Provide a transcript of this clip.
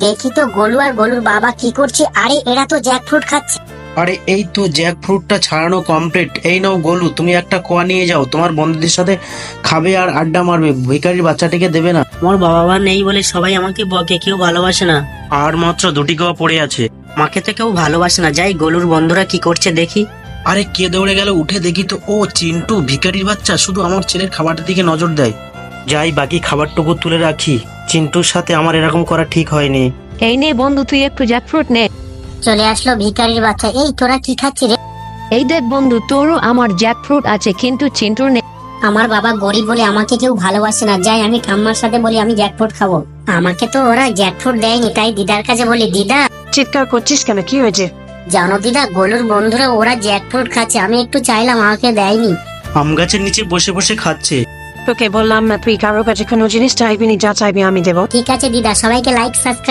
দেখি তো গোলু আর গোলুর বাবা কি করছে। আরে এরা তো জ্যাকফ্রুট খাচ্ছে। আরে এই তো জ্যাক ফ্রুটটা ছাড়ানো কমপ্লিট। এই নাও গোলু, তুমি একটা কোয়া নিয়ে যাও, তোমার বন্ধুদের সাথে খাবে আর আড্ডা মারবে, ভিখারির বাচ্চাটিকে দেবে না। আমার বাবা মা নেই বলে সবাই আমাকে বকে, কেউ ভালোবাসে না। আর মাত্র দুটি কোয়া পড়ে আছে। আমাকে তো কেউ ভালোবাসে না। যাই গোলুর বন্ধুরা কি করছে দেখি। আরে কে দৌড়ে গেল, উঠে দেখি তো ও চিন্টু, ভিখারির বাচ্চা, শুধু আমার ছেলের খাবারটার দিকে নজর দেয়। যাই বাকি খাবারটুকু তুলে রাখি, চিন্টুর সাথে আমার এরকম করা ঠিক হয়নি। এই নে বন্ধু, তুই একটু জ্যাকফ্রুট নে। চলে আসলো ভিখারির বাচ্চা। এই তোরা কি খাচ্ছিস রে? এই দেখ বন্ধু, তোরও আমার জ্যাকফ্রুট আছে, কিন্তু চিন্টুর নেই। আমার বাবা গরিব বলে আমাকে কেউ ভালোবাসে না। যাই আমি ঠাম্মার সাথে বলি আমি জ্যাকফ্রুট খাবো। আমাকে তো ওরা জ্যাকফ্রুট দেয়নি, তাই দিদার কাছে বলি, দিদা চিৎকার করছিস কেন, কি হয়েছে? জানো দিদা, গোলুর বন্ধুরা ওরা জ্যাকফ্রুট খাচ্ছে, আমি একটু চাইলাম, আমাকে দেয়নি। আম গাছের নিচে বসে বসে খাচ্ছে। তোকে বললাম না তুই কারোর কাছে কোনো জিনিস চাইবি নি, যা চাইবি আমি দেবো। ঠিক আছে দিদা, সবাইকে লাইক সাবস্ক্রাইব